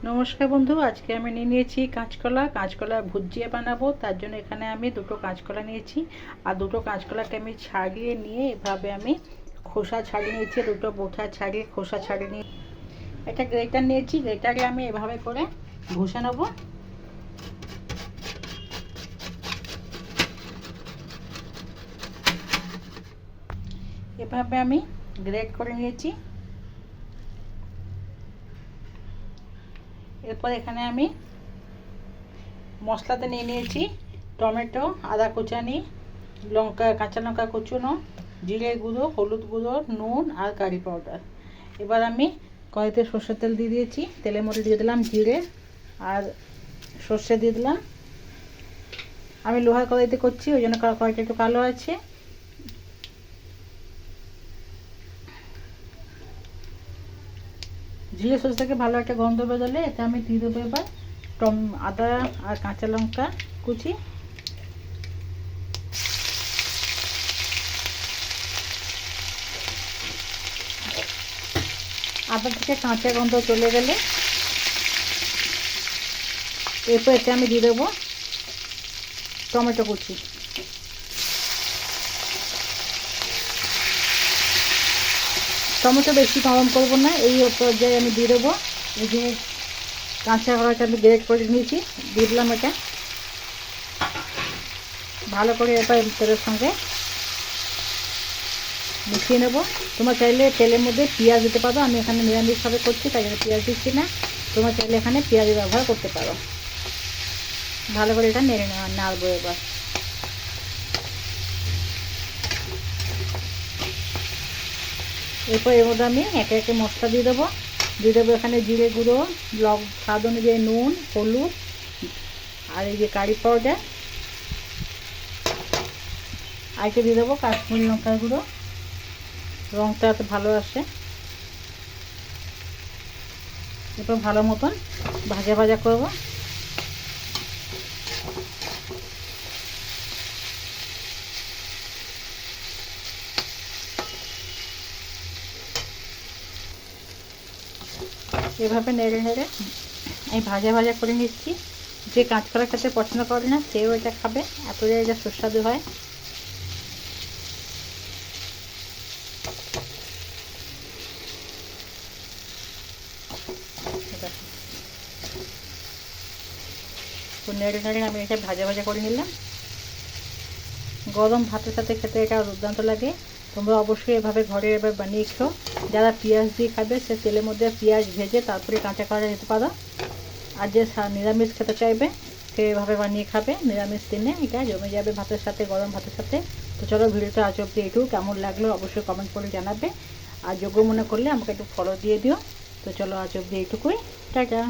নমস্কার বন্ধু, আজকে আমি নিয়েছি কাঁচকলা ভুজিয়া বানাবো। তার জন্য এখানে আমি দুটো কাঁচকলা নিয়েছি, আর দুটো কাঁচকলাকে আমি ছাড়িয়ে নিয়ে এভাবে আমি খোসা ছাড়িয়ে নিয়েছি। দুটো বোটা ছাড়িয়ে খোসা ছাড়িয়ে নিয়ে একটা গ্রেটার নিয়েছি। গ্রেটারে আমি এভাবে করে ঘষে নেবো। এভাবে আমি গ্রেট করে নিয়েছি। এরপর এখানে আমি মশলাতে নিয়েছি টমেটো, আদা কুচানি, কাঁচা লঙ্কা কুচুনো, জিরে গুঁড়ো, হলুদ গুঁড়ো, নুন আর কারি পাউডার। এবার আমি কড়াইতে সর্ষের তেল দিয়ে দিয়েছি। তেলের মধ্যে দিয়ে দিলাম জিরে আর সর্ষে দিয়ে দিলাম। আমি লোহার কড়াইতে করছি, ওই জন্য কড়াইটা একটু কালো আছে। জিরে সর্ষে থেকে ভালো একটা গন্ধ বেরোলে এতে আমি দিয়ে দেবো এবার আদা আর কাঁচা লঙ্কা কুচি। আদা থেকে কাঁচা গন্ধ চলে গেলে এরপর এতে আমি দিয়ে দেবো টমেটো কুচি। টমেটো বেশি নরম করবো না, এই পর্যায়ে আমি দিয়ে দেবো এই যে কাঁচা কলাটা আমি গ্রেট করে নিয়েছি, দিয়ে দিলাম। এটা ভালো করে এবার তেলের সঙ্গে মিশিয়ে নেবো। তোমরা চাইলে তেলের মধ্যে পেঁয়াজ দিতে পারো, আমি এখানে নিরামিষভাবে করছি তাই জন্য পেঁয়াজ দিচ্ছি না। তোমরা চাইলে এখানে পেঁয়াজের ব্যবহার করতে পারো। ভালো করে এটা নাড়বো এবার। এরপর এর মধ্যে আমি একে একে মশলা দিয়ে দেবো। এখানে জিরে গুঁড়ো, স্বাদ অনুযায়ী নুন, হলুদ আর এই যে কারি পাউডার, আর একটু দিয়ে দেবো কাশ্মীরি লঙ্কার গুঁড়ো, রঙটা এত ভালো আসে। এরপর ভালো মতন ভাজা ভাজা করবো। এভাবে নেড়ে নেড়ে আমি ভাজা ভাজা করে নিচ্ছি। যে কাঁচকলা খেতে পছন্দ করে না সেও এটা খাবে, এত জায়গা সুস্বাদু হয়। তো নেড়ে নেড়ে আমি এটা ভাজা ভাজা করে নিলাম। গরম ভাতের সাথে খেতে এটা দুর্দান্ত লাগে। তোমরা অবশ্যই এভাবে ঘরে এবার বানিয়ে খেও। যারা পেঁয়াজ দিয়ে খাবে সে তেলের মধ্যে পেঁয়াজ ভেজে তারপরে কাঁচা কলা দিতে পারো। আর যে নিরামিষ খেতে চাইবে সে এভাবে বানিয়ে খাবে। নিরামিষ দিনে এটা জমে যাবে ভাতের সাথে, গরম ভাতের সাথে। তো চলো, ভিডিওটা আজ অবধি এটুকু। কেমন লাগলো অবশ্যই কমেন্ট করে জানাবে, আর যোগ্য মনে করলে আমাকে একটু ফলো দিয়ে দিও। তো চলো, আজ অবধি এইটুকুই। টাটা।